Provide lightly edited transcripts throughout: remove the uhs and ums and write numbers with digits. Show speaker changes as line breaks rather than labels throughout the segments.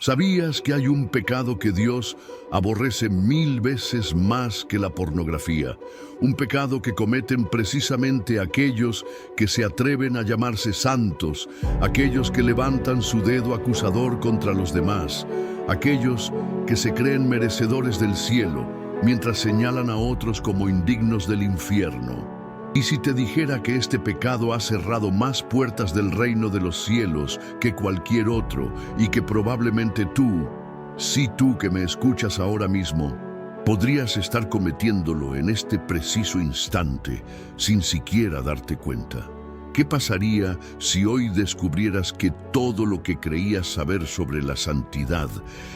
¿Sabías que hay un pecado que Dios aborrece 1000 veces más que la pornografía? Un pecado que cometen precisamente aquellos que se atreven a llamarse santos, aquellos que levantan su dedo acusador contra los demás, aquellos que se creen merecedores del cielo, mientras señalan a otros como indignos del infierno. Y si te dijera que este pecado ha cerrado más puertas del reino de los cielos que cualquier otro, y que probablemente tú, sí tú que me escuchas ahora mismo, podrías estar cometiéndolo en este preciso instante sin siquiera darte cuenta. ¿Qué pasaría si hoy descubrieras que todo lo que creías saber sobre la santidad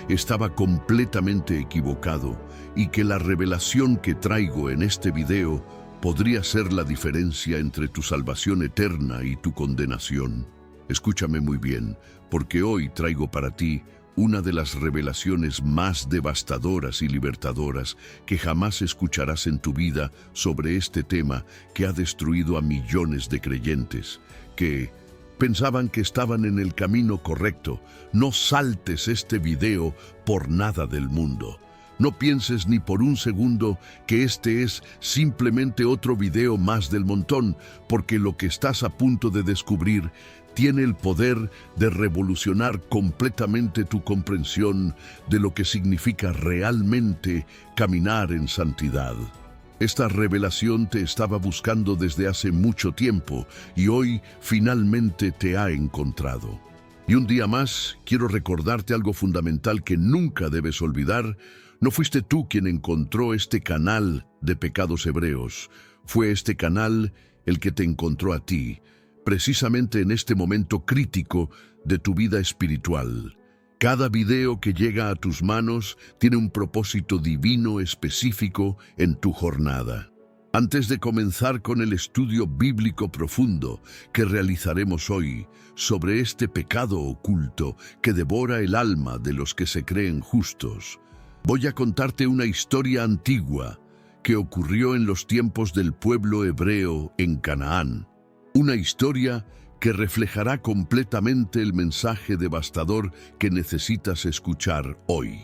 estaba completamente equivocado y que la revelación que traigo en este video podría ser la diferencia entre tu salvación eterna y tu condenación? Escúchame muy bien, porque hoy traigo para ti una de las revelaciones más devastadoras y libertadoras que jamás escucharás en tu vida sobre este tema que ha destruido a millones de creyentes que pensaban que estaban en el camino correcto. No saltes este video por nada del mundo. No pienses ni por un segundo que este es simplemente otro video más del montón, porque lo que estás a punto de descubrir tiene el poder de revolucionar completamente tu comprensión de lo que significa realmente caminar en santidad. Esta revelación te estaba buscando desde hace mucho tiempo y hoy finalmente te ha encontrado. Y un día más, quiero recordarte algo fundamental que nunca debes olvidar. No fuiste tú quien encontró este canal de Pecados Hebreos. Fue este canal el que te encontró a ti, precisamente en este momento crítico de tu vida espiritual. Cada video que llega a tus manos tiene un propósito divino específico en tu jornada. Antes de comenzar con el estudio bíblico profundo que realizaremos hoy sobre este pecado oculto que devora el alma de los que se creen justos, voy a contarte una historia antigua que ocurrió en los tiempos del pueblo hebreo en Canaán. Una historia que reflejará completamente el mensaje devastador que necesitas escuchar hoy.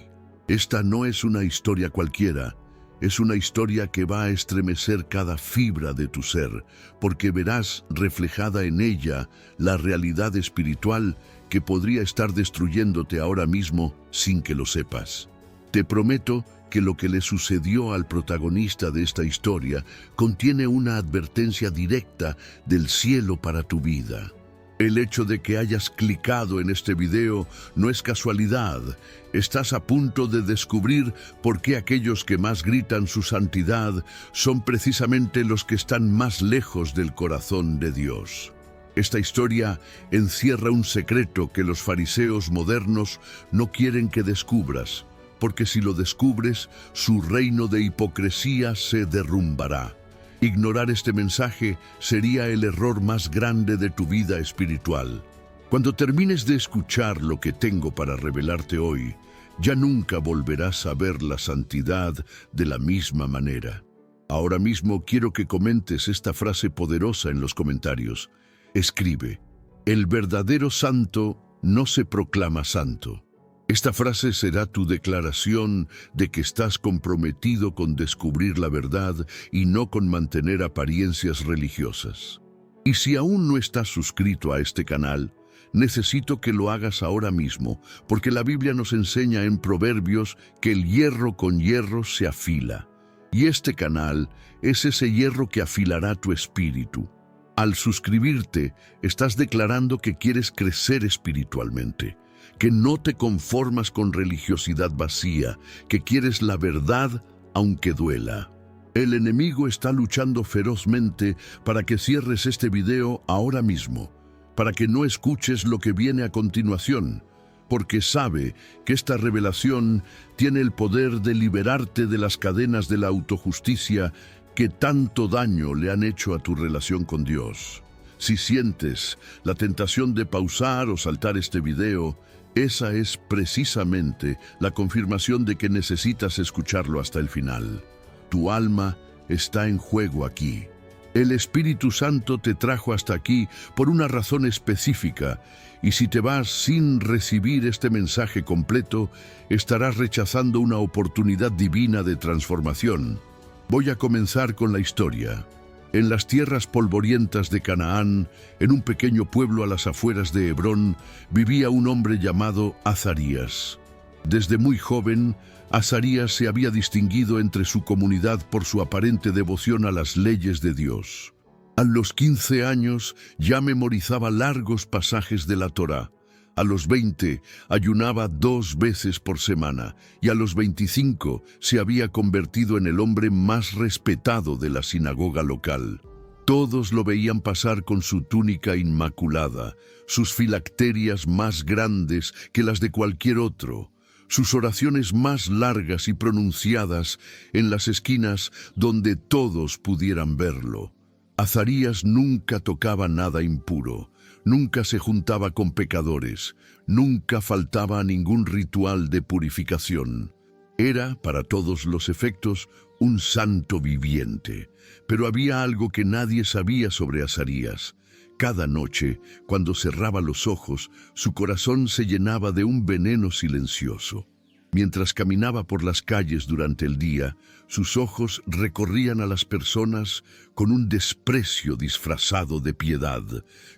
Esta no es una historia cualquiera, es una historia que va a estremecer cada fibra de tu ser, porque verás reflejada en ella la realidad espiritual que podría estar destruyéndote ahora mismo sin que lo sepas. Te prometo que lo que le sucedió al protagonista de esta historia contiene una advertencia directa del cielo para tu vida. El hecho de que hayas clicado en este video no es casualidad. Estás a punto de descubrir por qué aquellos que más gritan su santidad son precisamente los que están más lejos del corazón de Dios. Esta historia encierra un secreto que los fariseos modernos no quieren que descubras, porque si lo descubres, su reino de hipocresía se derrumbará. Ignorar este mensaje sería el error más grande de tu vida espiritual. Cuando termines de escuchar lo que tengo para revelarte hoy, ya nunca volverás a ver la santidad de la misma manera. Ahora mismo quiero que comentes esta frase poderosa en los comentarios. Escribe: el verdadero santo no se proclama santo. Esta frase será tu declaración de que estás comprometido con descubrir la verdad y no con mantener apariencias religiosas. Y si aún no estás suscrito a este canal, necesito que lo hagas ahora mismo, porque la Biblia nos enseña en Proverbios que el hierro con hierro se afila. Y este canal es ese hierro que afilará tu espíritu. Al suscribirte, estás declarando que quieres crecer espiritualmente, que no te conformas con religiosidad vacía, que quieres la verdad aunque duela. El enemigo está luchando ferozmente para que cierres este video ahora mismo, para que no escuches lo que viene a continuación, porque sabe que esta revelación tiene el poder de liberarte de las cadenas de la autojusticia que tanto daño le han hecho a tu relación con Dios. Si sientes la tentación de pausar o saltar este video, esa es precisamente la confirmación de que necesitas escucharlo hasta el final. Tu alma está en juego aquí. El Espíritu Santo te trajo hasta aquí por una razón específica, y si te vas sin recibir este mensaje completo, estarás rechazando una oportunidad divina de transformación. Voy a comenzar con la historia. En las tierras polvorientas de Canaán, en un pequeño pueblo a las afueras de Hebrón, vivía un hombre llamado Azarías. Desde muy joven, Azarías se había distinguido entre su comunidad por su aparente devoción a las leyes de Dios. A los 15 años ya memorizaba largos pasajes de la Torá. A los 20 ayunaba 2 veces por semana y a los 25 se había convertido en el hombre más respetado de la sinagoga local. Todos lo veían pasar con su túnica inmaculada, sus filacterias más grandes que las de cualquier otro, sus oraciones más largas y pronunciadas en las esquinas donde todos pudieran verlo. Azarías nunca tocaba nada impuro, nunca se juntaba con pecadores, nunca faltaba a ningún ritual de purificación. Era, para todos los efectos, un santo viviente. Pero había algo que nadie sabía sobre Azarías. Cada noche, cuando cerraba los ojos, su corazón se llenaba de un veneno silencioso. Mientras caminaba por las calles durante el día, sus ojos recorrían a las personas con un desprecio disfrazado de piedad.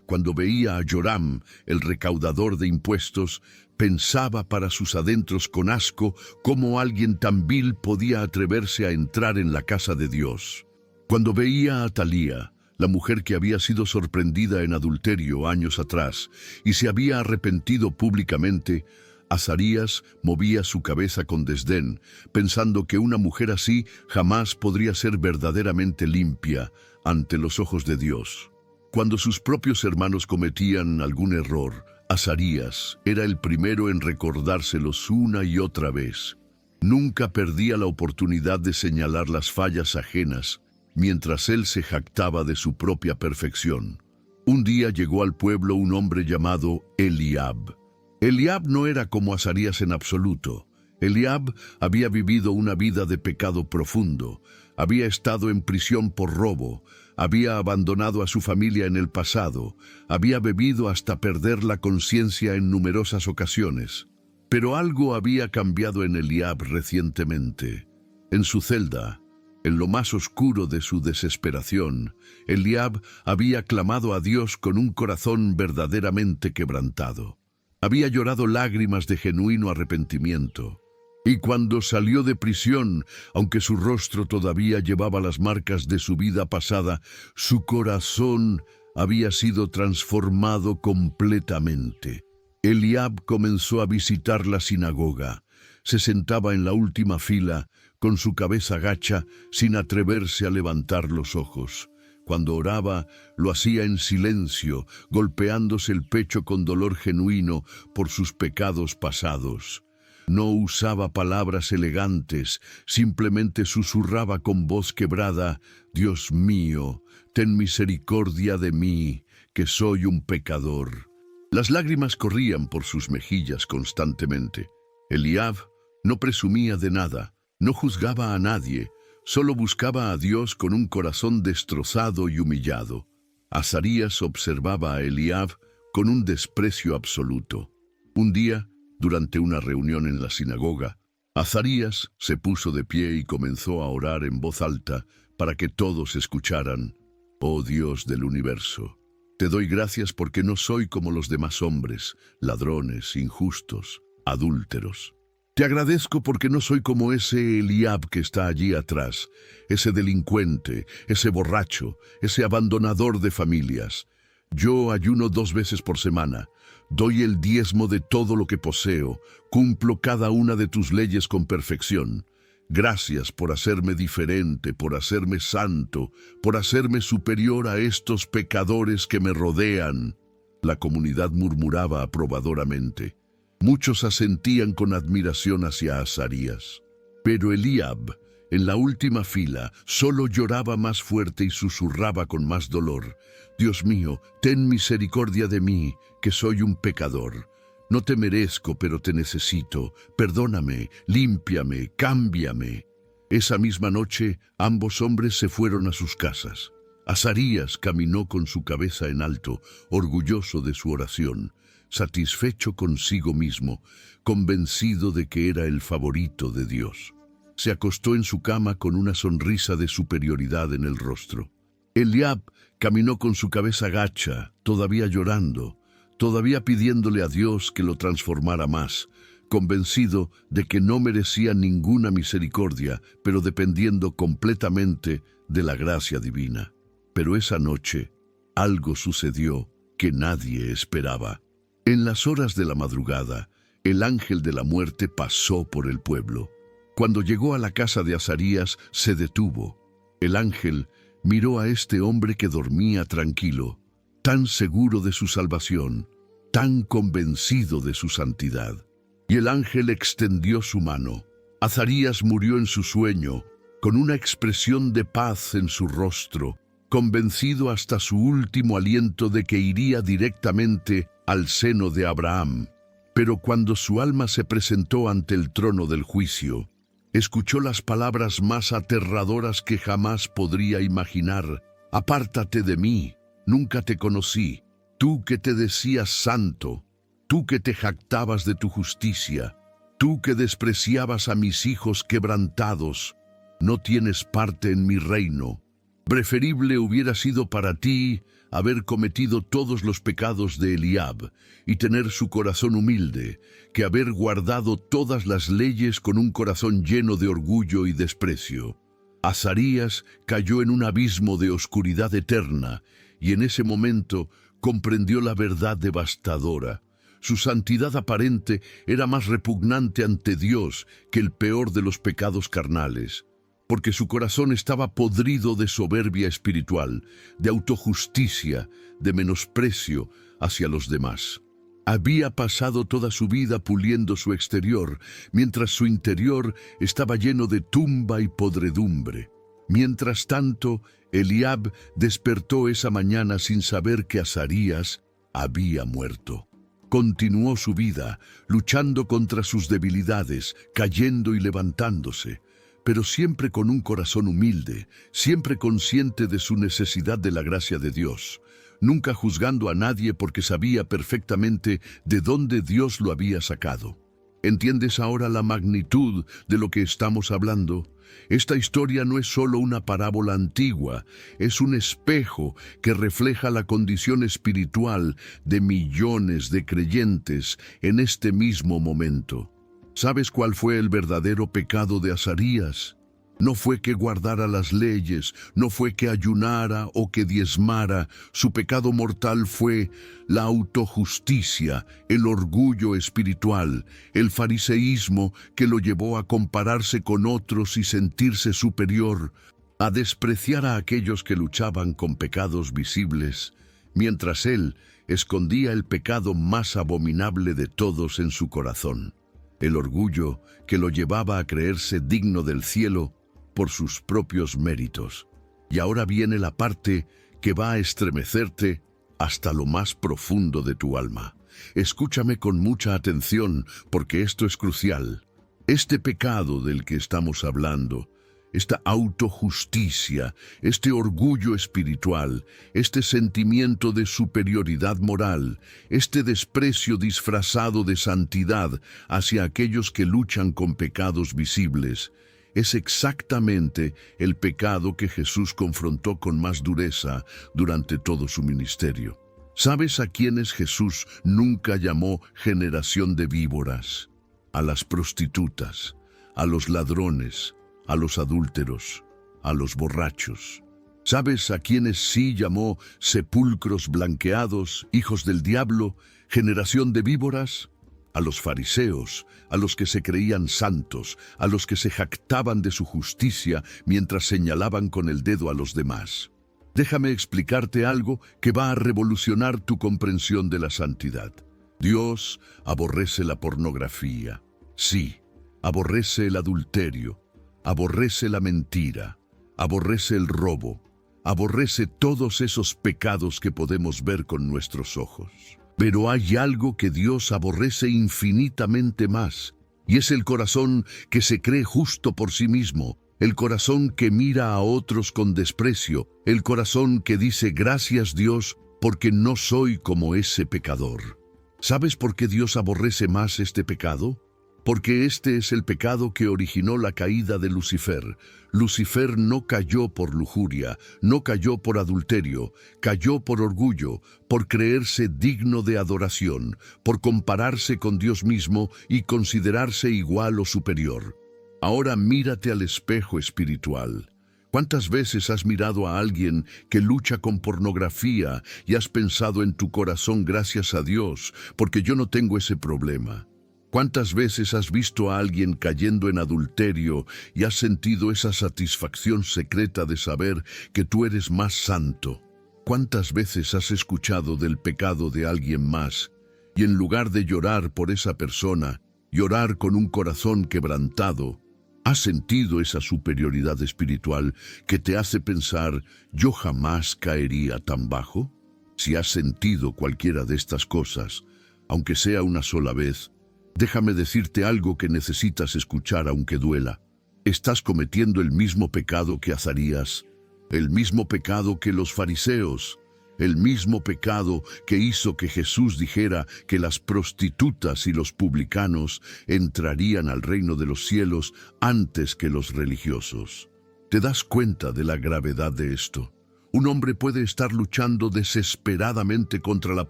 Cuando veía a Joram, el recaudador de impuestos, pensaba para sus adentros con asco cómo alguien tan vil podía atreverse a entrar en la casa de Dios. Cuando veía a Talía, la mujer que había sido sorprendida en adulterio años atrás y se había arrepentido públicamente, Azarías movía su cabeza con desdén, pensando que una mujer así jamás podría ser verdaderamente limpia ante los ojos de Dios. Cuando sus propios hermanos cometían algún error, Azarías era el primero en recordárselos una y otra vez. Nunca perdía la oportunidad de señalar las fallas ajenas, mientras él se jactaba de su propia perfección. Un día llegó al pueblo un hombre llamado Eliab. Eliab no era como Azarías en absoluto. Eliab había vivido una vida de pecado profundo, había estado en prisión por robo, había abandonado a su familia en el pasado, había bebido hasta perder la conciencia en numerosas ocasiones. Pero algo había cambiado en Eliab recientemente. En su celda, en lo más oscuro de su desesperación, Eliab había clamado a Dios con un corazón verdaderamente quebrantado. Había llorado lágrimas de genuino arrepentimiento. Y cuando salió de prisión, aunque su rostro todavía llevaba las marcas de su vida pasada, su corazón había sido transformado completamente. Eliab comenzó a visitar la sinagoga. Se sentaba en la última fila, con su cabeza gacha, sin atreverse a levantar los ojos. Cuando oraba, lo hacía en silencio, golpeándose el pecho con dolor genuino por sus pecados pasados. No usaba palabras elegantes, simplemente susurraba con voz quebrada: «Dios mío, ten misericordia de mí, que soy un pecador». Las lágrimas corrían por sus mejillas constantemente. Eliab no presumía de nada, no juzgaba a nadie, solo buscaba a Dios con un corazón destrozado y humillado. Azarías observaba a Eliab con un desprecio absoluto. Un día, durante una reunión en la sinagoga, Azarías se puso de pie y comenzó a orar en voz alta para que todos escucharan. «Oh Dios del universo, te doy gracias porque no soy como los demás hombres, ladrones, injustos, adúlteros. Te agradezco porque no soy como ese Eliab que está allí atrás, ese delincuente, ese borracho, ese abandonador de familias. Yo ayuno 2 veces por semana, doy el diezmo de todo lo que poseo, cumplo cada una de tus leyes con perfección. Gracias por hacerme diferente, por hacerme santo, por hacerme superior a estos pecadores que me rodean». La comunidad murmuraba aprobadoramente. Muchos asentían con admiración hacia Azarías. Pero Eliab, en la última fila, solo lloraba más fuerte y susurraba con más dolor: «Dios mío, ten misericordia de mí, que soy un pecador. No te merezco, pero te necesito. Perdóname, límpiame, cámbiame». Esa misma noche, ambos hombres se fueron a sus casas. Azarías caminó con su cabeza en alto, orgulloso de su oración, satisfecho consigo mismo, convencido de que era el favorito de Dios. Se acostó en su cama con una sonrisa de superioridad en el rostro. Eliab caminó con su cabeza gacha, todavía llorando, todavía pidiéndole a Dios que lo transformara más, convencido de que no merecía ninguna misericordia, pero dependiendo completamente de la gracia divina. Pero esa noche, algo sucedió que nadie esperaba. En las horas de la madrugada, el ángel de la muerte pasó por el pueblo. Cuando llegó a la casa de Azarías, se detuvo. El ángel miró a este hombre que dormía tranquilo, tan seguro de su salvación, tan convencido de su santidad. Y el ángel extendió su mano. Azarías murió en su sueño, con una expresión de paz en su rostro, convencido hasta su último aliento de que iría directamente al seno de Abraham. Pero cuando su alma se presentó ante el trono del juicio, escuchó las palabras más aterradoras que jamás podría imaginar. «Apártate de mí, nunca te conocí, tú que te decías santo, tú que te jactabas de tu justicia, tú que despreciabas a mis hijos quebrantados, no tienes parte en mi reino». Preferible hubiera sido para ti haber cometido todos los pecados de Eliab y tener su corazón humilde, que haber guardado todas las leyes con un corazón lleno de orgullo y desprecio. Azarías cayó en un abismo de oscuridad eterna y en ese momento comprendió la verdad devastadora. Su santidad aparente era más repugnante ante Dios que el peor de los pecados carnales, porque su corazón estaba podrido de soberbia espiritual, de autojusticia, de menosprecio hacia los demás. Había pasado toda su vida puliendo su exterior, mientras su interior estaba lleno de tumba y podredumbre. Mientras tanto, Eliab despertó esa mañana sin saber que Azarías había muerto. Continuó su vida, luchando contra sus debilidades, cayendo y levantándose, pero siempre con un corazón humilde, siempre consciente de su necesidad de la gracia de Dios, nunca juzgando a nadie porque sabía perfectamente de dónde Dios lo había sacado. ¿Entiendes ahora la magnitud de lo que estamos hablando? Esta historia no es solo una parábola antigua, es un espejo que refleja la condición espiritual de millones de creyentes en este mismo momento. ¿Sabes cuál fue el verdadero pecado de Azarías? No fue que guardara las leyes, no fue que ayunara o que diezmara. Su pecado mortal fue la autojusticia, el orgullo espiritual, el fariseísmo que lo llevó a compararse con otros y sentirse superior, a despreciar a aquellos que luchaban con pecados visibles, mientras él escondía el pecado más abominable de todos en su corazón. El orgullo que lo llevaba a creerse digno del cielo por sus propios méritos. Y ahora viene la parte que va a estremecerte hasta lo más profundo de tu alma. Escúchame con mucha atención, porque esto es crucial. Este pecado del que estamos hablando, esta autojusticia, este orgullo espiritual, este sentimiento de superioridad moral, este desprecio disfrazado de santidad hacia aquellos que luchan con pecados visibles, es exactamente el pecado que Jesús confrontó con más dureza durante todo su ministerio. ¿Sabes a quiénes Jesús nunca llamó generación de víboras? A las prostitutas, a los ladrones, a los adúlteros, a los borrachos. ¿Sabes a quiénes sí llamó sepulcros blanqueados, hijos del diablo, generación de víboras? A los fariseos, a los que se creían santos, a los que se jactaban de su justicia mientras señalaban con el dedo a los demás. Déjame explicarte algo que va a revolucionar tu comprensión de la santidad. Dios aborrece la pornografía. Sí, aborrece el adulterio, aborrece la mentira, aborrece el robo, aborrece todos esos pecados que podemos ver con nuestros ojos. Pero hay algo que Dios aborrece infinitamente más, y es el corazón que se cree justo por sí mismo, el corazón que mira a otros con desprecio, el corazón que dice gracias Dios porque no soy como ese pecador. ¿Sabes por qué Dios aborrece más este pecado? Porque este es el pecado que originó la caída de Lucifer. Lucifer no cayó por lujuria, no cayó por adulterio, cayó por orgullo, por creerse digno de adoración, por compararse con Dios mismo y considerarse igual o superior. Ahora mírate al espejo espiritual. ¿Cuántas veces has mirado a alguien que lucha con pornografía y has pensado en tu corazón gracias a Dios, porque yo no tengo ese problema? ¿Cuántas veces has visto a alguien cayendo en adulterio y has sentido esa satisfacción secreta de saber que tú eres más santo? ¿Cuántas veces has escuchado del pecado de alguien más y en lugar de llorar por esa persona, llorar con un corazón quebrantado, has sentido esa superioridad espiritual que te hace pensar, yo jamás caería tan bajo? Si has sentido cualquiera de estas cosas, aunque sea una sola vez, déjame decirte algo que necesitas escuchar aunque duela. Estás cometiendo el mismo pecado que Azarías, el mismo pecado que los fariseos, el mismo pecado que hizo que Jesús dijera que las prostitutas y los publicanos entrarían al reino de los cielos antes que los religiosos. ¿Te das cuenta de la gravedad de esto? Un hombre puede estar luchando desesperadamente contra la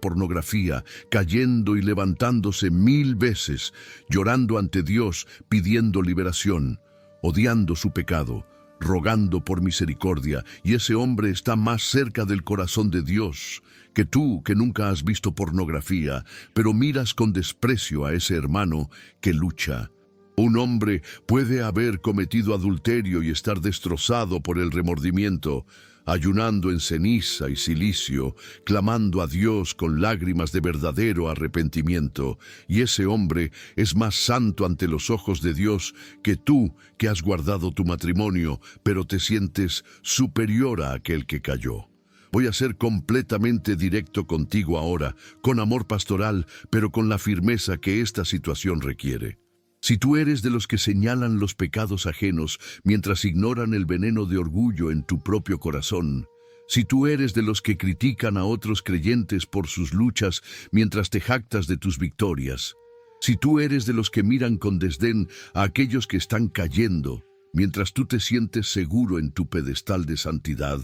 pornografía, cayendo y levantándose 1000 veces, llorando ante Dios, pidiendo liberación, odiando su pecado, rogando por misericordia, y ese hombre está más cerca del corazón de Dios que tú, que nunca has visto pornografía, pero miras con desprecio a ese hermano que lucha. Un hombre puede haber cometido adulterio y estar destrozado por el remordimiento, ayunando en ceniza y cilicio, clamando a Dios con lágrimas de verdadero arrepentimiento, y ese hombre es más santo ante los ojos de Dios que tú, que has guardado tu matrimonio, pero te sientes superior a aquel que cayó. Voy a ser completamente directo contigo ahora, con amor pastoral, pero con la firmeza que esta situación requiere. Si tú eres de los que señalan los pecados ajenos mientras ignoran el veneno de orgullo en tu propio corazón, si tú eres de los que critican a otros creyentes por sus luchas mientras te jactas de tus victorias, si tú eres de los que miran con desdén a aquellos que están cayendo mientras tú te sientes seguro en tu pedestal de santidad,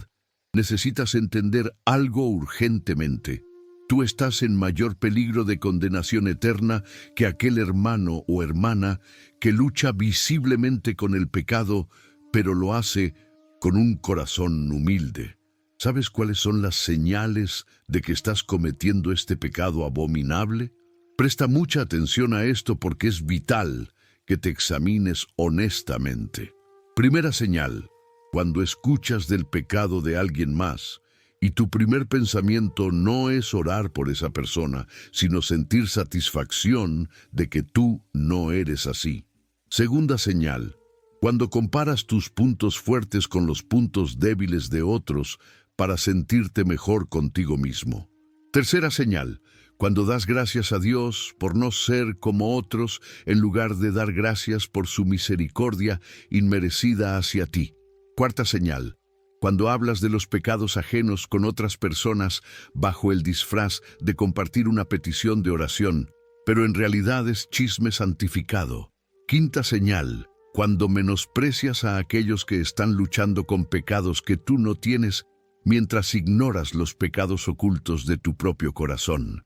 necesitas entender algo urgentemente. Tú estás en mayor peligro de condenación eterna que aquel hermano o hermana que lucha visiblemente con el pecado, pero lo hace con un corazón humilde. ¿Sabes cuáles son las señales de que estás cometiendo este pecado abominable? Presta mucha atención a esto porque es vital que te examines honestamente. Primera señal, cuando escuchas del pecado de alguien más, y tu primer pensamiento no es orar por esa persona, sino sentir satisfacción de que tú no eres así. Segunda señal, cuando comparas tus puntos fuertes con los puntos débiles de otros para sentirte mejor contigo mismo. Tercera señal, cuando das gracias a Dios por no ser como otros en lugar de dar gracias por su misericordia inmerecida hacia ti. Cuarta señal, cuando hablas de los pecados ajenos con otras personas bajo el disfraz de compartir una petición de oración, pero en realidad es chisme santificado. Quinta señal, cuando menosprecias a aquellos que están luchando con pecados que tú no tienes, mientras ignoras los pecados ocultos de tu propio corazón.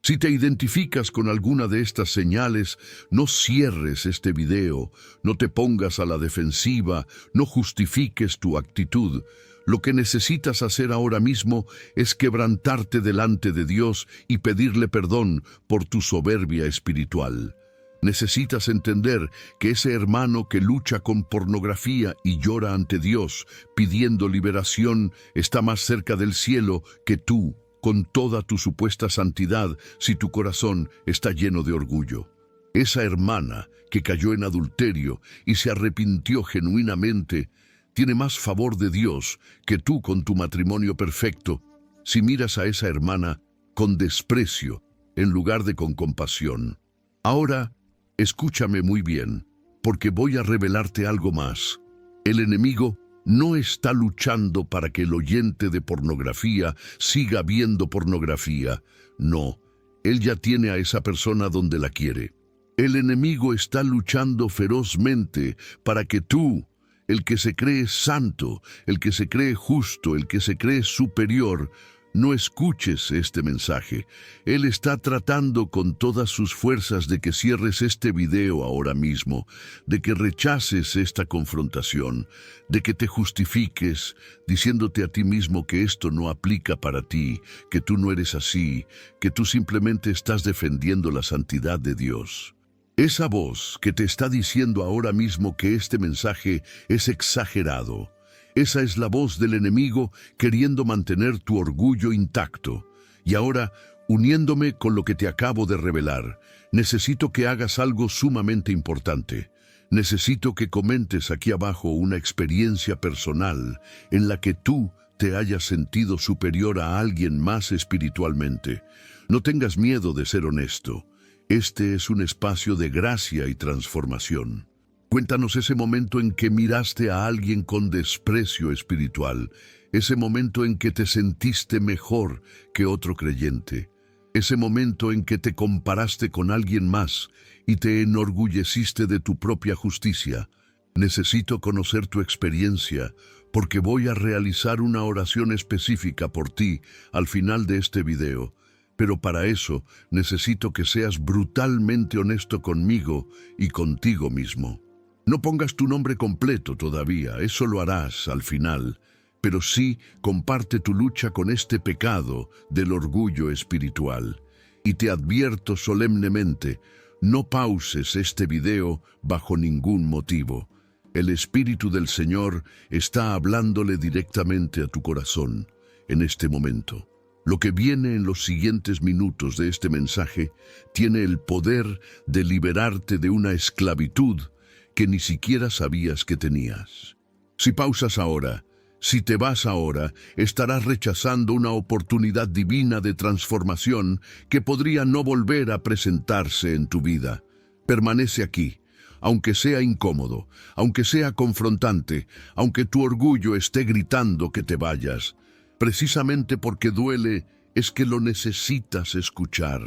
Si te identificas con alguna de estas señales, no cierres este video, no te pongas a la defensiva, no justifiques tu actitud. Lo que necesitas hacer ahora mismo es quebrantarte delante de Dios y pedirle perdón por tu soberbia espiritual. Necesitas entender que ese hermano que lucha con pornografía y llora ante Dios pidiendo liberación está más cerca del cielo que tú, con toda tu supuesta santidad, si tu corazón está lleno de orgullo. Esa hermana que cayó en adulterio y se arrepintió genuinamente, tiene más favor de Dios que tú con tu matrimonio perfecto, si miras a esa hermana con desprecio en lugar de con compasión. Ahora, escúchame muy bien, porque voy a revelarte algo más. El enemigo no está luchando para que el oyente de pornografía siga viendo pornografía. No, él ya tiene a esa persona donde la quiere. El enemigo está luchando ferozmente para que tú, el que se cree santo, el que se cree justo, el que se cree superior, no escuches este mensaje. Él está tratando con todas sus fuerzas de que cierres este video ahora mismo, de que rechaces esta confrontación, de que te justifiques, diciéndote a ti mismo que esto no aplica para ti, que tú no eres así, que tú simplemente estás defendiendo la santidad de Dios. Esa voz que te está diciendo ahora mismo que este mensaje es exagerado, esa es la voz del enemigo queriendo mantener tu orgullo intacto. Y ahora, uniéndome con lo que te acabo de revelar, necesito que hagas algo sumamente importante. Necesito que comentes aquí abajo una experiencia personal en la que tú te hayas sentido superior a alguien más espiritualmente. No tengas miedo de ser honesto. Este es un espacio de gracia y transformación. Cuéntanos ese momento en que miraste a alguien con desprecio espiritual, ese momento en que te sentiste mejor que otro creyente, ese momento en que te comparaste con alguien más y te enorgulleciste de tu propia justicia. Necesito conocer tu experiencia porque voy a realizar una oración específica por ti al final de este video. Pero para eso necesito que seas brutalmente honesto conmigo y contigo mismo. No pongas tu nombre completo todavía, eso lo harás al final, pero sí comparte tu lucha con este pecado del orgullo espiritual. Y te advierto solemnemente, no pauses este video bajo ningún motivo. El Espíritu del Señor está hablándole directamente a tu corazón en este momento. Lo que viene en los siguientes minutos de este mensaje tiene el poder de liberarte de una esclavitud que ni siquiera sabías que tenías. Si pausas ahora, si te vas ahora, estarás rechazando una oportunidad divina de transformación que podría no volver a presentarse en tu vida. Permanece aquí, aunque sea incómodo, aunque sea confrontante, aunque tu orgullo esté gritando que te vayas. Precisamente porque duele es que lo necesitas escuchar.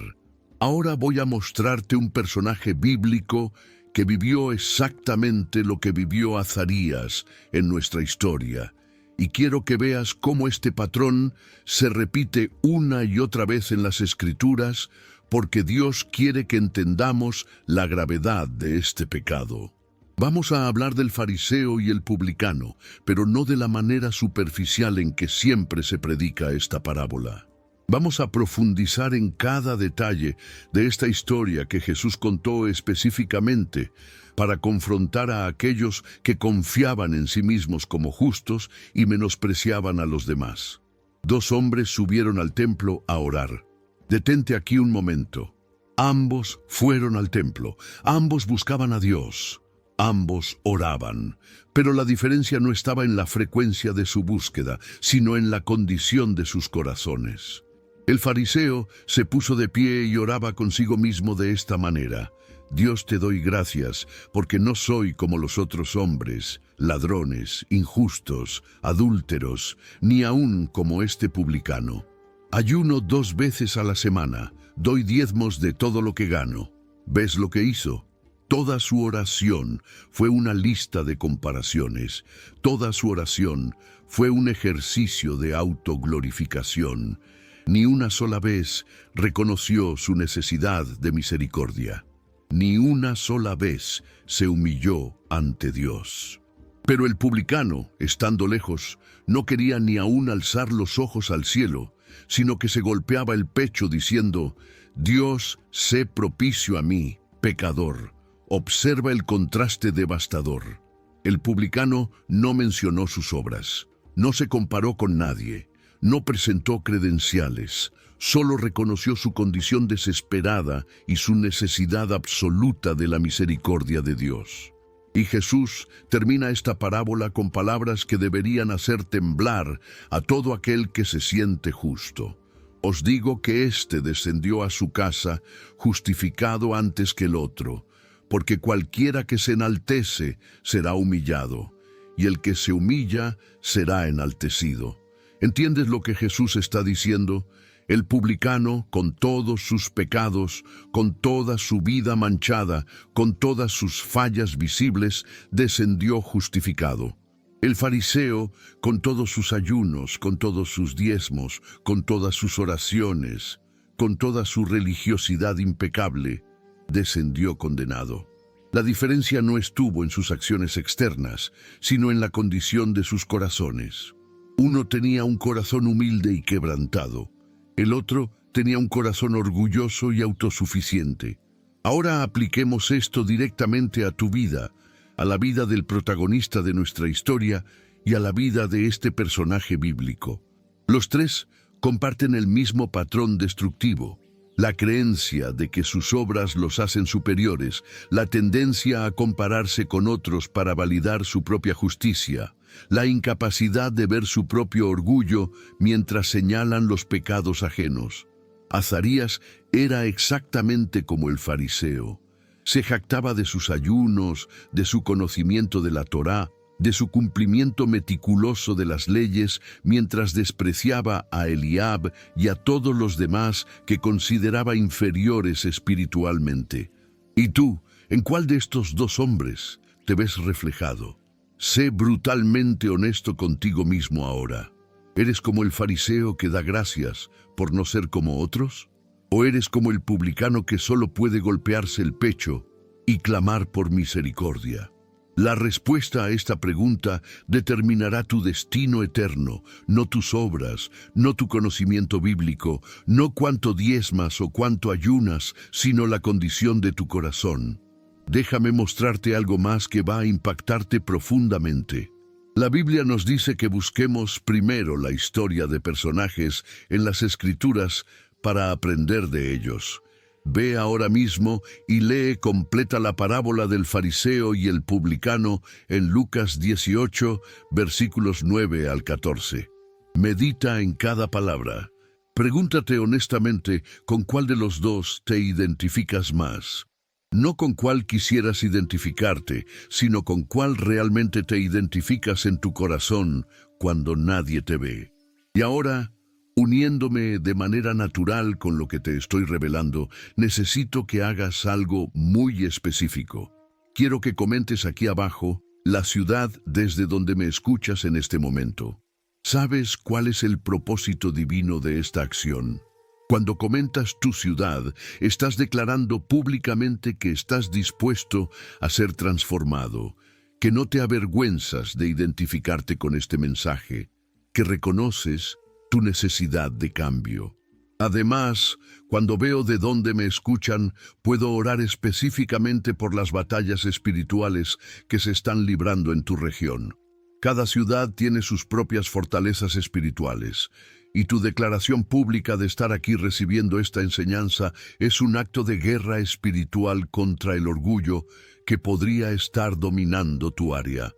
Ahora voy a mostrarte un personaje bíblico que vivió exactamente lo que vivió Azarías en nuestra historia. Y quiero que veas cómo este patrón se repite una y otra vez en las Escrituras, porque Dios quiere que entendamos la gravedad de este pecado. Vamos a hablar del fariseo y el publicano, pero no de la manera superficial en que siempre se predica esta parábola. Vamos a profundizar en cada detalle de esta historia que Jesús contó específicamente para confrontar a aquellos que confiaban en sí mismos como justos y menospreciaban a los demás. Dos hombres subieron al templo a orar. Detente aquí un momento. Ambos fueron al templo, ambos buscaban a Dios. Ambos oraban, pero la diferencia no estaba en la frecuencia de su búsqueda, sino en la condición de sus corazones. El fariseo se puso de pie y oraba consigo mismo de esta manera: Dios, te doy gracias, porque no soy como los otros hombres, ladrones, injustos, adúlteros, ni aun como este publicano. Ayuno 2 veces a la semana, doy diezmos de todo lo que gano. ¿Ves lo que hizo? Toda su oración fue una lista de comparaciones. Toda su oración fue un ejercicio de autoglorificación. Ni una sola vez reconoció su necesidad de misericordia. Ni una sola vez se humilló ante Dios. Pero el publicano, estando lejos, no quería ni aún alzar los ojos al cielo, sino que se golpeaba el pecho diciendo: Dios, sé propicio a mí, pecador. Observa el contraste devastador. El publicano no mencionó sus obras, no se comparó con nadie, no presentó credenciales, solo reconoció su condición desesperada y su necesidad absoluta de la misericordia de Dios. Y Jesús termina esta parábola con palabras que deberían hacer temblar a todo aquel que se siente justo. Os digo que éste descendió a su casa justificado antes que el otro, porque cualquiera que se enaltece será humillado, y el que se humilla será enaltecido. ¿Entiendes lo que Jesús está diciendo? El publicano, con todos sus pecados, con toda su vida manchada, con todas sus fallas visibles, descendió justificado. El fariseo, con todos sus ayunos, con todos sus diezmos, con todas sus oraciones, con toda su religiosidad impecable, descendió condenado. La diferencia no estuvo en sus acciones externas, sino en la condición de sus corazones. Uno tenía un corazón humilde y quebrantado. El otro tenía un corazón orgulloso y autosuficiente. Ahora apliquemos esto directamente a tu vida, a la vida del protagonista de nuestra historia y a la vida de este personaje bíblico. Los tres comparten el mismo patrón destructivo: la creencia de que sus obras los hacen superiores, la tendencia a compararse con otros para validar su propia justicia, la incapacidad de ver su propio orgullo mientras señalan los pecados ajenos. Azarías era exactamente como el fariseo. Se jactaba de sus ayunos, de su conocimiento de la Torá, de su cumplimiento meticuloso de las leyes, mientras despreciaba a Eliab y a todos los demás que consideraba inferiores espiritualmente. ¿Y tú, en cuál de estos dos hombres te ves reflejado? Sé brutalmente honesto contigo mismo ahora. ¿Eres como el fariseo que da gracias por no ser como otros? ¿O eres como el publicano que solo puede golpearse el pecho y clamar por misericordia? La respuesta a esta pregunta determinará tu destino eterno, no tus obras, no tu conocimiento bíblico, no cuánto diezmas o cuánto ayunas, sino la condición de tu corazón. Déjame mostrarte algo más que va a impactarte profundamente. La Biblia nos dice que busquemos primero la historia de personajes en las Escrituras para aprender de ellos. Ve ahora mismo y lee completa la parábola del fariseo y el publicano en Lucas 18, versículos 9 al 14. Medita en cada palabra. Pregúntate honestamente con cuál de los dos te identificas más. No con cuál quisieras identificarte, sino con cuál realmente te identificas en tu corazón cuando nadie te ve. Y ahora, uniéndome de manera natural con lo que te estoy revelando, necesito que hagas algo muy específico. Quiero que comentes aquí abajo la ciudad desde donde me escuchas en este momento. ¿Sabes cuál es el propósito divino de esta acción? Cuando comentas tu ciudad, estás declarando públicamente que estás dispuesto a ser transformado, que no te avergüenzas de identificarte con este mensaje, que reconoces tu necesidad de cambio. Además, cuando veo de dónde me escuchan, puedo orar específicamente por las batallas espirituales que se están librando en tu región. Cada ciudad tiene sus propias fortalezas espirituales, y tu declaración pública de estar aquí recibiendo esta enseñanza es un acto de guerra espiritual contra el orgullo que podría estar dominando tu área.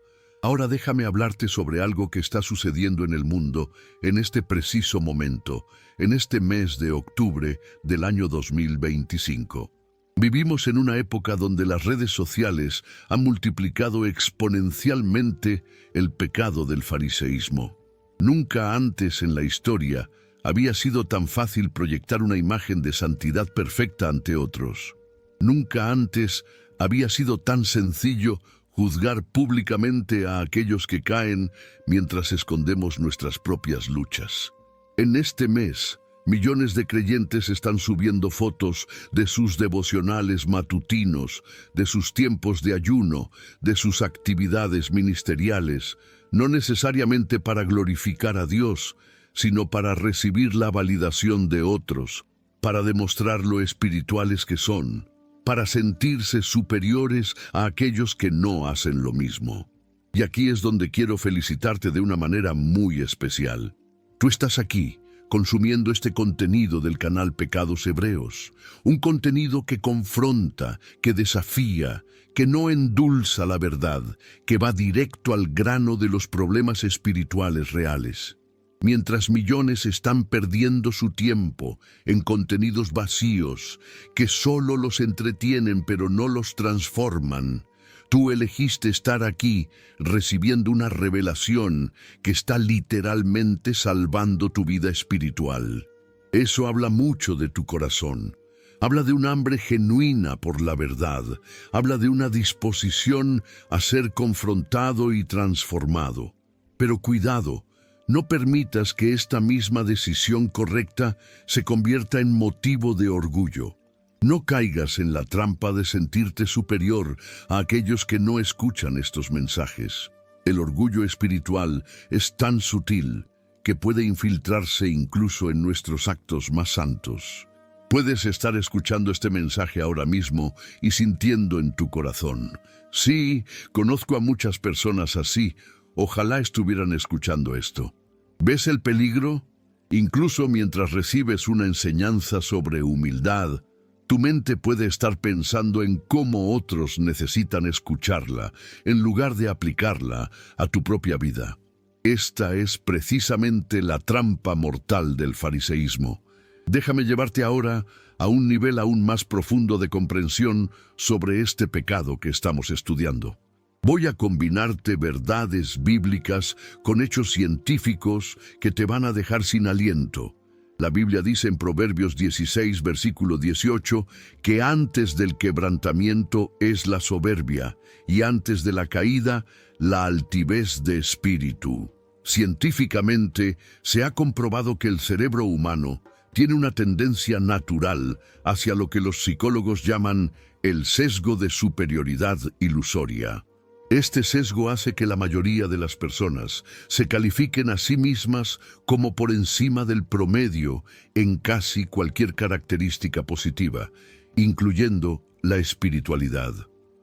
Ahora déjame hablarte sobre algo que está sucediendo en el mundo en este preciso momento, en este mes de octubre del año 2025. Vivimos en una época donde las redes sociales han multiplicado exponencialmente el pecado del fariseísmo. Nunca antes en la historia había sido tan fácil proyectar una imagen de santidad perfecta ante otros. Nunca antes había sido tan sencillo juzgar públicamente a aquellos que caen mientras escondemos nuestras propias luchas. En este mes, millones de creyentes están subiendo fotos de sus devocionales matutinos, de sus tiempos de ayuno, de sus actividades ministeriales, no necesariamente para glorificar a Dios, sino para recibir la validación de otros, para demostrar lo espirituales que son, para sentirse superiores a aquellos que no hacen lo mismo. Y aquí es donde quiero felicitarte de una manera muy especial. Tú estás aquí, consumiendo este contenido del canal Pecados Hebreos, un contenido que confronta, que desafía, que no endulza la verdad, que va directo al grano de los problemas espirituales reales. Mientras millones están perdiendo su tiempo en contenidos vacíos que solo los entretienen pero no los transforman, Tú elegiste estar aquí recibiendo una revelación que está literalmente salvando tu vida espiritual. Eso habla mucho de tu corazón. Habla de un hambre genuina por la verdad. Habla de una disposición a ser confrontado y transformado. Pero cuidado, no permitas que esta misma decisión correcta se convierta en motivo de orgullo. No caigas en la trampa de sentirte superior a aquellos que no escuchan estos mensajes. El orgullo espiritual es tan sutil que puede infiltrarse incluso en nuestros actos más santos. Puedes estar escuchando este mensaje ahora mismo y sintiendo en tu corazón: sí, conozco a muchas personas así, ojalá estuvieran escuchando esto. ¿Ves el peligro? Incluso mientras recibes una enseñanza sobre humildad, tu mente puede estar pensando en cómo otros necesitan escucharla, en lugar de aplicarla a tu propia vida. Esta es precisamente la trampa mortal del fariseísmo. Déjame llevarte ahora a un nivel aún más profundo de comprensión sobre este pecado que estamos estudiando. Voy a combinarte verdades bíblicas con hechos científicos que te van a dejar sin aliento. La Biblia dice en Proverbios 16, versículo 18, que antes del quebrantamiento es la soberbia, y antes de la caída, la altivez de espíritu. Científicamente, se ha comprobado que el cerebro humano tiene una tendencia natural hacia lo que los psicólogos llaman el sesgo de superioridad ilusoria. Este sesgo hace que la mayoría de las personas se califiquen a sí mismas como por encima del promedio en casi cualquier característica positiva, incluyendo la espiritualidad.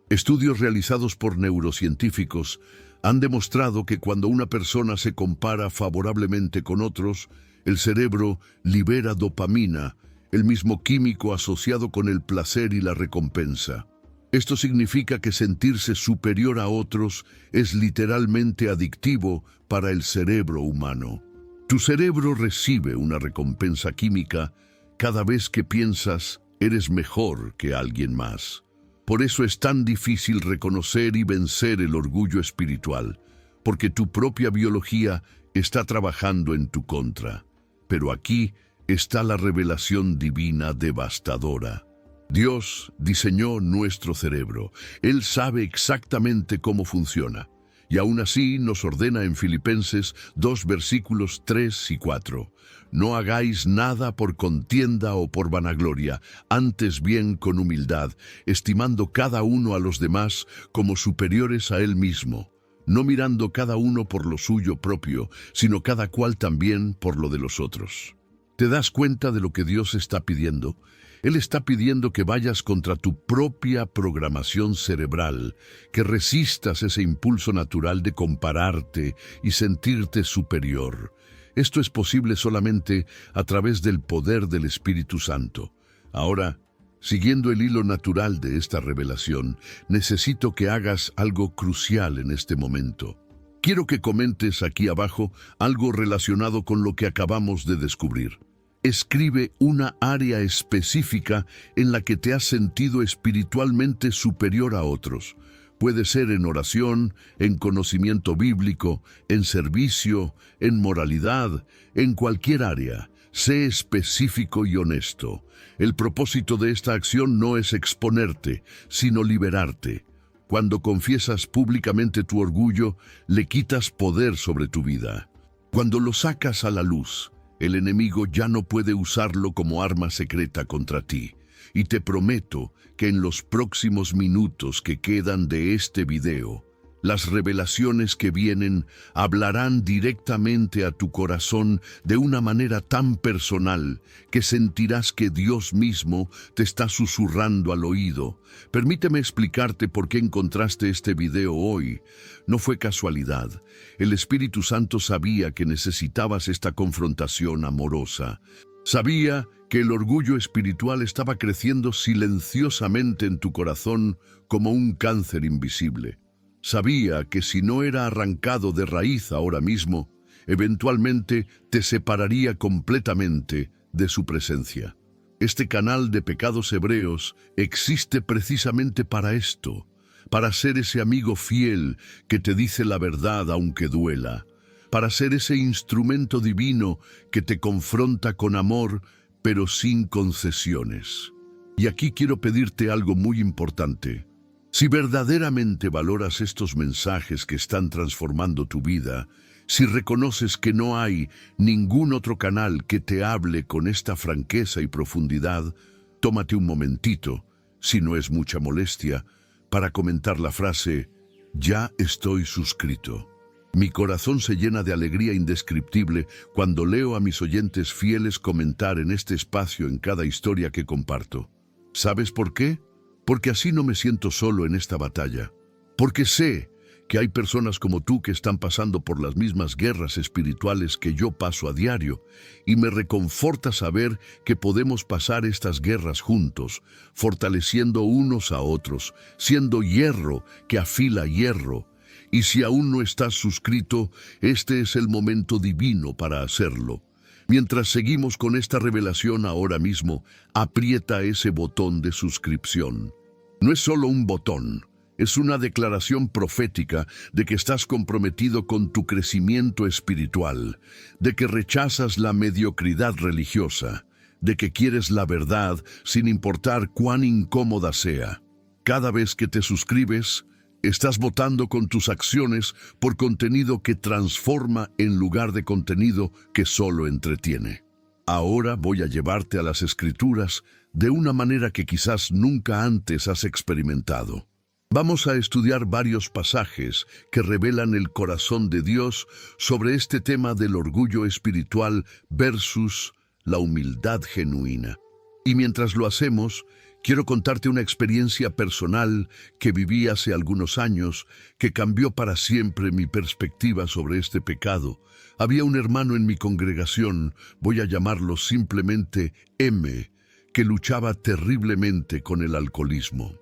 Estudios realizados por neurocientíficos han demostrado que cuando una persona se compara favorablemente con otros, el cerebro libera dopamina, el mismo químico asociado con el placer y la recompensa. Esto significa que sentirse superior a otros es literalmente adictivo para el cerebro humano. Tu cerebro recibe una recompensa química cada vez que piensas eres mejor que alguien más. Por eso es tan difícil reconocer y vencer el orgullo espiritual, porque tu propia biología está trabajando en tu contra. Pero aquí está la revelación divina devastadora. Dios diseñó nuestro cerebro. Él sabe exactamente cómo funciona. Y aún así nos ordena en Filipenses 2 versículos 3 y 4. No hagáis nada por contienda o por vanagloria, antes bien con humildad, estimando cada uno a los demás como superiores a él mismo, no mirando cada uno por lo suyo propio, sino cada cual también por lo de los otros. ¿Te das cuenta de lo que Dios está pidiendo? Él está pidiendo que vayas contra tu propia programación cerebral, que resistas ese impulso natural de compararte y sentirte superior. Esto es posible solamente a través del poder del Espíritu Santo. Ahora, siguiendo el hilo natural de esta revelación, necesito que hagas algo crucial en este momento. Quiero que comentes aquí abajo algo relacionado con lo que acabamos de descubrir. Escribe una área específica en la que te has sentido espiritualmente superior a otros. Puede ser en oración, en conocimiento bíblico, en servicio, en moralidad, en cualquier área. Sé específico y honesto. El propósito de esta acción no es exponerte, sino liberarte. Cuando confiesas públicamente tu orgullo, le quitas poder sobre tu vida. Cuando lo sacas a la luz, el enemigo ya no puede usarlo como arma secreta contra ti. Y te prometo que en los próximos minutos que quedan de este video, las revelaciones que vienen hablarán directamente a tu corazón de una manera tan personal que sentirás que Dios mismo te está susurrando al oído. Permíteme explicarte por qué encontraste este video hoy. No fue casualidad. El Espíritu Santo sabía que necesitabas esta confrontación amorosa. Sabía que el orgullo espiritual estaba creciendo silenciosamente en tu corazón como un cáncer invisible. Sabía que si no era arrancado de raíz ahora mismo, eventualmente te separaría completamente de su presencia. Este canal de Pecados Hebreos existe precisamente para esto, para ser ese amigo fiel que te dice la verdad aunque duela, para ser ese instrumento divino que te confronta con amor, pero sin concesiones. Y aquí quiero pedirte algo muy importante. Si verdaderamente valoras estos mensajes que están transformando tu vida, si reconoces que no hay ningún otro canal que te hable con esta franqueza y profundidad, tómate un momentito, si no es mucha molestia, para comentar la frase, ya estoy suscrito. Mi corazón se llena de alegría indescriptible cuando leo a mis oyentes fieles comentar en este espacio en cada historia que comparto. ¿Sabes por qué? Porque así no me siento solo en esta batalla. Porque sé que hay personas como tú que están pasando por las mismas guerras espirituales que yo paso a diario, y me reconforta saber que podemos pasar estas guerras juntos, fortaleciendo unos a otros, siendo hierro que afila hierro. Y si aún no estás suscrito, este es el momento divino para hacerlo. Mientras seguimos con esta revelación ahora mismo, aprieta ese botón de suscripción. No es solo un botón, es una declaración profética de que estás comprometido con tu crecimiento espiritual, de que rechazas la mediocridad religiosa, de que quieres la verdad sin importar cuán incómoda sea. Cada vez que te suscribes, estás votando con tus acciones por contenido que transforma en lugar de contenido que solo entretiene. Ahora voy a llevarte a las Escrituras de una manera que quizás nunca antes has experimentado. Vamos a estudiar varios pasajes que revelan el corazón de Dios sobre este tema del orgullo espiritual versus la humildad genuina. Y mientras lo hacemos, quiero contarte una experiencia personal que viví hace algunos años que cambió para siempre mi perspectiva sobre este pecado. Había un hermano en mi congregación, voy a llamarlo simplemente M, que luchaba terriblemente con el alcoholismo.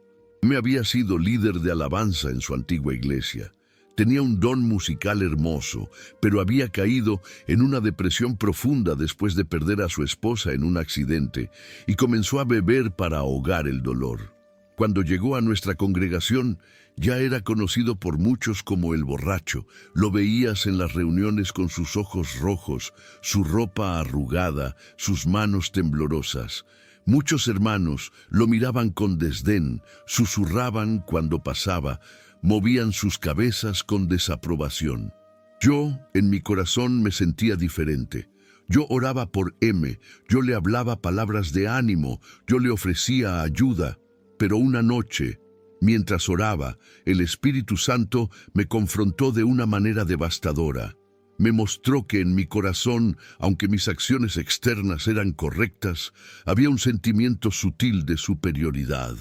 Me había sido líder de alabanza en su antigua iglesia. Tenía un don musical hermoso, pero había caído en una depresión profunda después de perder a su esposa en un accidente y comenzó a beber para ahogar el dolor. Cuando llegó a nuestra congregación, ya era conocido por muchos como el borracho. Lo veías en las reuniones con sus ojos rojos, su ropa arrugada, sus manos temblorosas. Muchos hermanos lo miraban con desdén, susurraban cuando pasaba, movían sus cabezas con desaprobación. Yo, en mi corazón, me sentía diferente. Yo oraba por M, yo le hablaba palabras de ánimo, yo le ofrecía ayuda. Pero una noche, mientras oraba, el Espíritu Santo me confrontó de una manera devastadora. Me mostró que en mi corazón, aunque mis acciones externas eran correctas, había un sentimiento sutil de superioridad.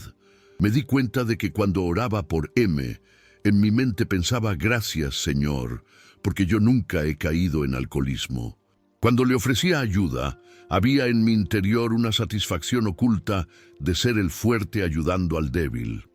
Me di cuenta de que cuando oraba por M, en mi mente pensaba, gracias, Señor, porque yo nunca he caído en alcoholismo. Cuando le ofrecía ayuda, había en mi interior una satisfacción oculta de ser el fuerte ayudando al débil.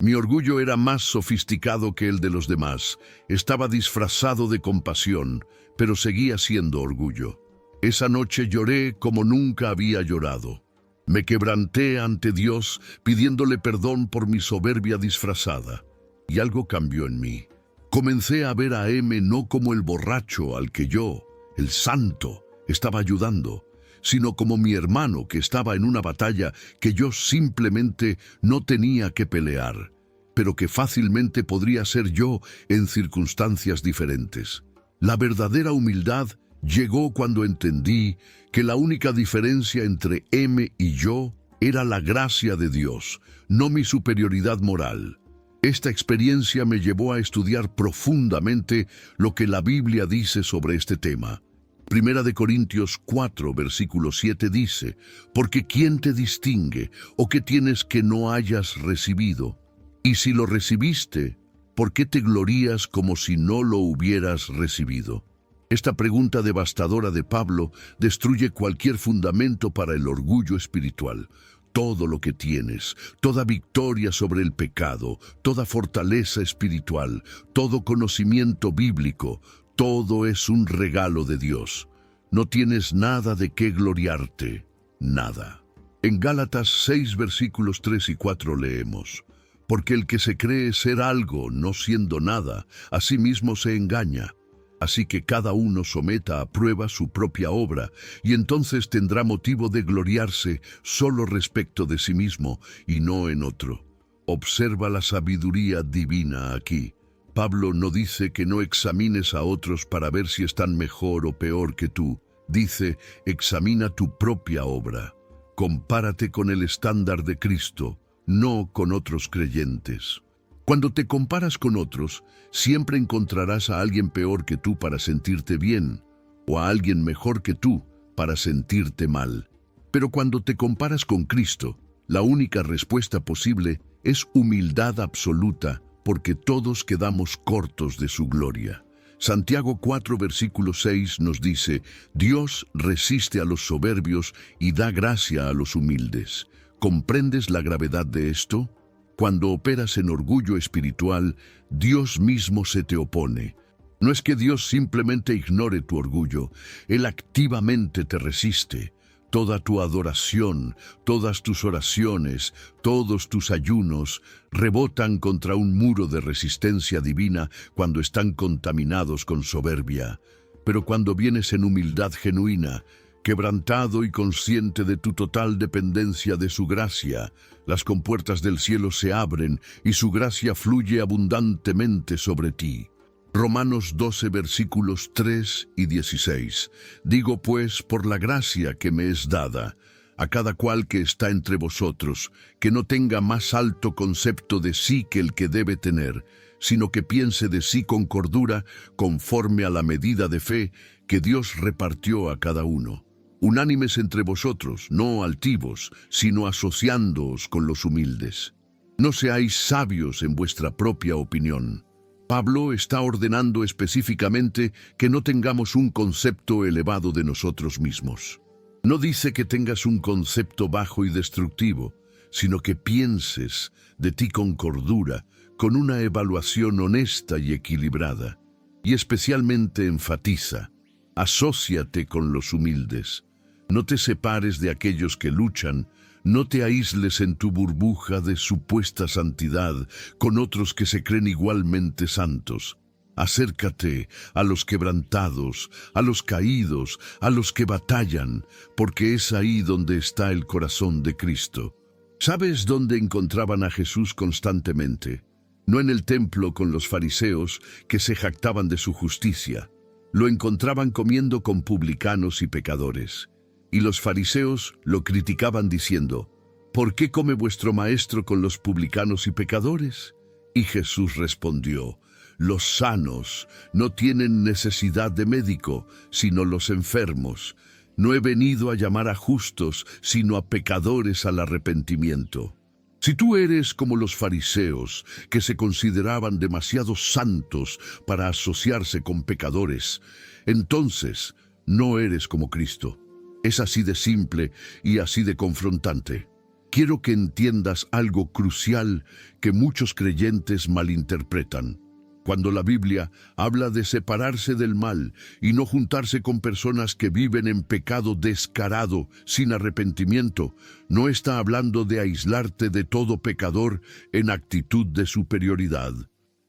Mi orgullo era más sofisticado que el de los demás. Estaba disfrazado de compasión, pero seguía siendo orgullo. Esa noche lloré como nunca había llorado. Me quebranté ante Dios pidiéndole perdón por mi soberbia disfrazada. Y algo cambió en mí. Comencé a ver a M no como el borracho al que yo, el santo, estaba ayudando, sino como mi hermano que estaba en una batalla que yo simplemente no tenía que pelear, pero que fácilmente podría ser yo en circunstancias diferentes. La verdadera humildad llegó cuando entendí que la única diferencia entre M y yo era la gracia de Dios, no mi superioridad moral. Esta experiencia me llevó a estudiar profundamente lo que la Biblia dice sobre este tema. Primera de Corintios 4, versículo 7 dice, «Porque ¿quién te distingue? ¿O qué tienes que no hayas recibido? Y si lo recibiste, ¿por qué te glorías como si no lo hubieras recibido?» Esta pregunta devastadora de Pablo destruye cualquier fundamento para el orgullo espiritual. Todo lo que tienes, toda victoria sobre el pecado, toda fortaleza espiritual, todo conocimiento bíblico, todo es un regalo de Dios. No tienes nada de qué gloriarte, nada. En Gálatas 6, versículos 3 y 4 leemos, Porque el que se cree ser algo, no siendo nada, a sí mismo se engaña. Así que cada uno someta a prueba su propia obra, y entonces tendrá motivo de gloriarse solo respecto de sí mismo y no en otro. Observa la sabiduría divina aquí. Pablo no dice que no examines a otros para ver si están mejor o peor que tú. Dice, examina tu propia obra. Compárate con el estándar de Cristo, no con otros creyentes. Cuando te comparas con otros, siempre encontrarás a alguien peor que tú para sentirte bien, o a alguien mejor que tú para sentirte mal. Pero cuando te comparas con Cristo, la única respuesta posible es humildad absoluta, porque todos quedamos cortos de su gloria. Santiago 4, versículo 6 nos dice, Dios resiste a los soberbios y da gracia a los humildes. ¿Comprendes la gravedad de esto? Cuando operas en orgullo espiritual, Dios mismo se te opone. No es que Dios simplemente ignore tu orgullo, Él activamente te resiste. Toda tu adoración, todas tus oraciones, todos tus ayunos rebotan contra un muro de resistencia divina cuando están contaminados con soberbia. Pero cuando vienes en humildad genuina, quebrantado y consciente de tu total dependencia de su gracia, las compuertas del cielo se abren y su gracia fluye abundantemente sobre ti. Romanos 12, versículos 3 y 16. Digo pues, por la gracia que me es dada, a cada cual que está entre vosotros, que no tenga más alto concepto de sí que el que debe tener, sino que piense de sí con cordura, conforme a la medida de fe que Dios repartió a cada uno. Unánimes entre vosotros, no altivos, sino asociándoos con los humildes. No seáis sabios en vuestra propia opinión. Pablo está ordenando específicamente que no tengamos un concepto elevado de nosotros mismos. No dice que tengas un concepto bajo y destructivo, sino que pienses de ti con cordura, con una evaluación honesta y equilibrada. Y especialmente enfatiza, asóciate con los humildes. No te separes de aquellos que luchan, no te aísles en tu burbuja de supuesta santidad con otros que se creen igualmente santos. Acércate a los quebrantados, a los caídos, a los que batallan, porque es ahí donde está el corazón de Cristo. ¿Sabes dónde encontraban a Jesús constantemente? No en el templo con los fariseos que se jactaban de su justicia. Lo encontraban comiendo con publicanos y pecadores. Y los fariseos lo criticaban diciendo, ¿por qué come vuestro maestro con los publicanos y pecadores? Y Jesús respondió, los sanos no tienen necesidad de médico, sino los enfermos. No he venido a llamar a justos, sino a pecadores al arrepentimiento. Si tú eres como los fariseos, que se consideraban demasiado santos para asociarse con pecadores, entonces no eres como Cristo. Es así de simple y así de confrontante. Quiero que entiendas algo crucial que muchos creyentes malinterpretan. Cuando la Biblia habla de separarse del mal y no juntarse con personas que viven en pecado descarado, sin arrepentimiento, no está hablando de aislarte de todo pecador en actitud de superioridad.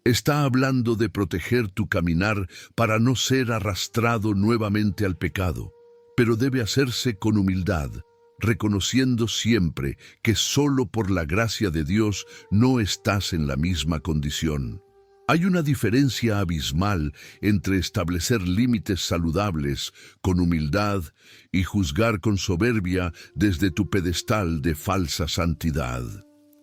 Está hablando de proteger tu caminar para no ser arrastrado nuevamente al pecado. Pero debe hacerse con humildad, reconociendo siempre que solo por la gracia de Dios no estás en la misma condición. Hay una diferencia abismal entre establecer límites saludables con humildad y juzgar con soberbia desde tu pedestal de falsa santidad.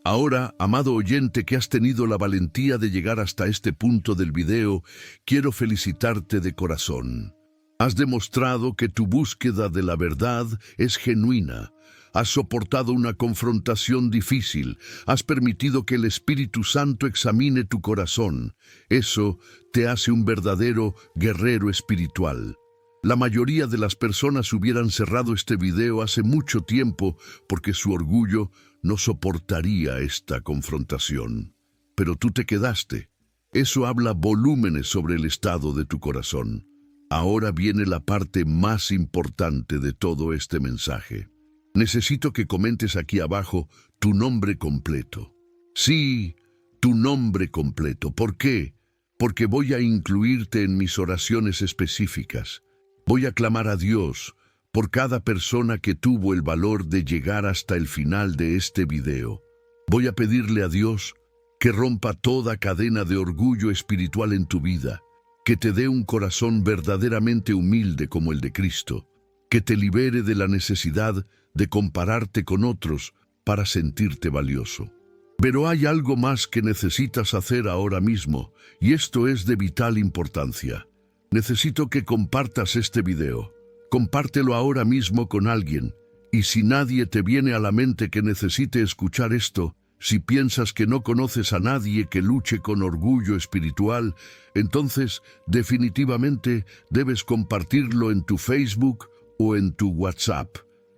Ahora, amado oyente que has tenido la valentía de llegar hasta este punto del video, quiero felicitarte de corazón. Has demostrado que tu búsqueda de la verdad es genuina. Has soportado una confrontación difícil. Has permitido que el Espíritu Santo examine tu corazón. Eso te hace un verdadero guerrero espiritual. La mayoría de las personas hubieran cerrado este video hace mucho tiempo porque su orgullo no soportaría esta confrontación. Pero tú te quedaste. Eso habla volúmenes sobre el estado de tu corazón. Ahora viene la parte más importante de todo este mensaje. Necesito que comentes aquí abajo tu nombre completo. Sí, tu nombre completo. ¿Por qué? Porque voy a incluirte en mis oraciones específicas. Voy a clamar a Dios por cada persona que tuvo el valor de llegar hasta el final de este video. Voy a pedirle a Dios que rompa toda cadena de orgullo espiritual en tu vida, que te dé un corazón verdaderamente humilde como el de Cristo, que te libere de la necesidad de compararte con otros para sentirte valioso. Pero hay algo más que necesitas hacer ahora mismo, y esto es de vital importancia. Necesito que compartas este video. Compártelo ahora mismo con alguien, y si nadie te viene a la mente que necesite escuchar esto, si piensas que no conoces a nadie que luche con orgullo espiritual, entonces definitivamente debes compartirlo en tu Facebook o en tu WhatsApp.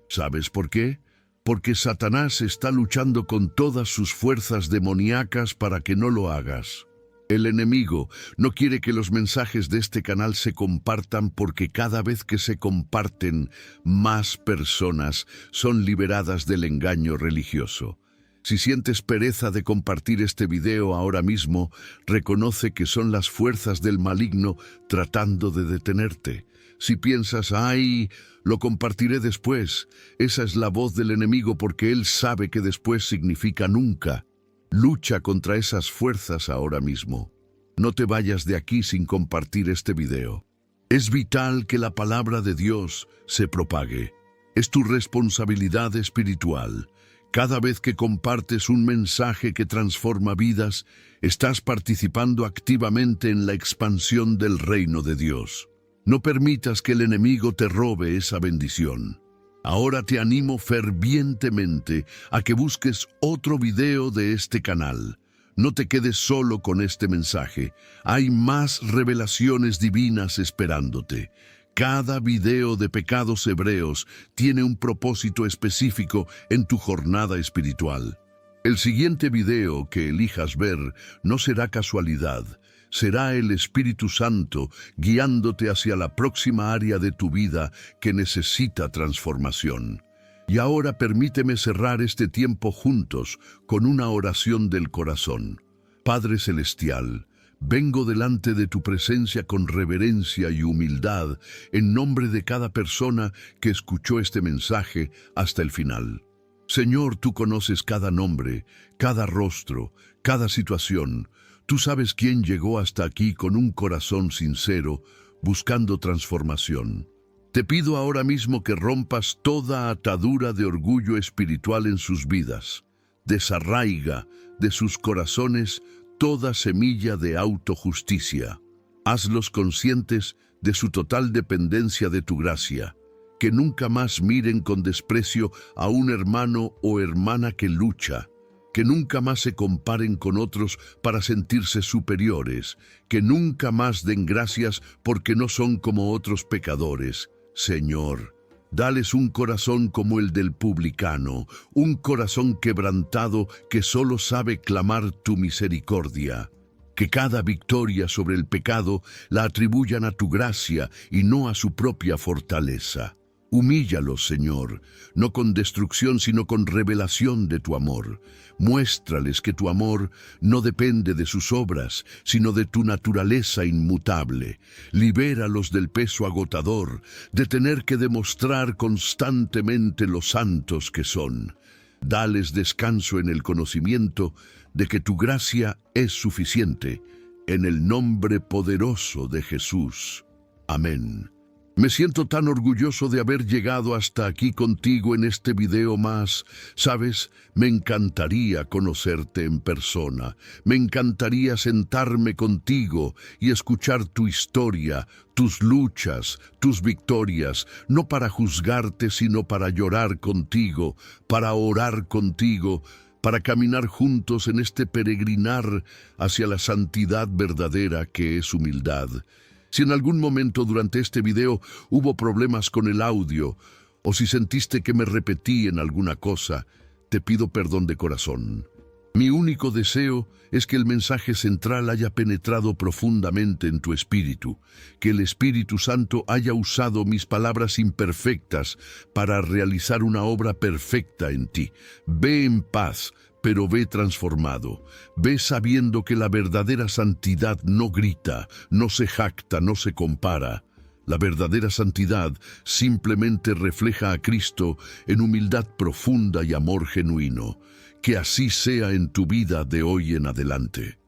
¿Sabes por qué? Porque Satanás está luchando con todas sus fuerzas demoníacas para que no lo hagas. El enemigo no quiere que los mensajes de este canal se compartan porque cada vez que se comparten, más personas son liberadas del engaño religioso. Si sientes pereza de compartir este video ahora mismo, reconoce que son las fuerzas del maligno tratando de detenerte. Si piensas, ¡ay!, lo compartiré después, esa es la voz del enemigo porque él sabe que después significa nunca. Lucha contra esas fuerzas ahora mismo. No te vayas de aquí sin compartir este video. Es vital que la palabra de Dios se propague. Es tu responsabilidad espiritual. Cada vez que compartes un mensaje que transforma vidas, estás participando activamente en la expansión del reino de Dios. No permitas que el enemigo te robe esa bendición. Ahora te animo fervientemente a que busques otro video de este canal. No te quedes solo con este mensaje. Hay más revelaciones divinas esperándote. Cada video de Pecados Hebreos tiene un propósito específico en tu jornada espiritual. El siguiente video que elijas ver no será casualidad. Será el Espíritu Santo guiándote hacia la próxima área de tu vida que necesita transformación. Y ahora permíteme cerrar este tiempo juntos con una oración del corazón. Padre Celestial, vengo delante de tu presencia con reverencia y humildad en nombre de cada persona que escuchó este mensaje hasta el final. Señor, tú conoces cada nombre, cada rostro, cada situación. Tú sabes quién llegó hasta aquí con un corazón sincero, buscando transformación. Te pido ahora mismo que rompas toda atadura de orgullo espiritual en sus vidas. Desarraiga de sus corazones toda semilla de autojusticia. Hazlos conscientes de su total dependencia de tu gracia. Que nunca más miren con desprecio a un hermano o hermana que lucha. Que nunca más se comparen con otros para sentirse superiores, que nunca más den gracias porque no son como otros pecadores. Señor, dales un corazón como el del publicano, un corazón quebrantado que solo sabe clamar tu misericordia. Que cada victoria sobre el pecado la atribuyan a tu gracia y no a su propia fortaleza. Humíllalos, Señor, no con destrucción, sino con revelación de tu amor. Muéstrales que tu amor no depende de sus obras, sino de tu naturaleza inmutable. Libéralos del peso agotador, de tener que demostrar constantemente lo santos que son. Dales descanso en el conocimiento de que tu gracia es suficiente, en el nombre poderoso de Jesús. Amén. Me siento tan orgulloso de haber llegado hasta aquí contigo en este video más. Sabes, me encantaría conocerte en persona. Me encantaría sentarme contigo y escuchar tu historia, tus luchas, tus victorias, no para juzgarte, sino para llorar contigo, para orar contigo, para caminar juntos en este peregrinar hacia la santidad verdadera que es humildad. Si en algún momento durante este video hubo problemas con el audio, o si sentiste que me repetí en alguna cosa, te pido perdón de corazón. Mi único deseo es que el mensaje central haya penetrado profundamente en tu espíritu, que el Espíritu Santo haya usado mis palabras imperfectas para realizar una obra perfecta en ti. Ve en paz, pero ve transformado. Ve sabiendo que la verdadera santidad no grita, no se jacta, no se compara. La verdadera santidad simplemente refleja a Cristo en humildad profunda y amor genuino. Que así sea en tu vida de hoy en adelante.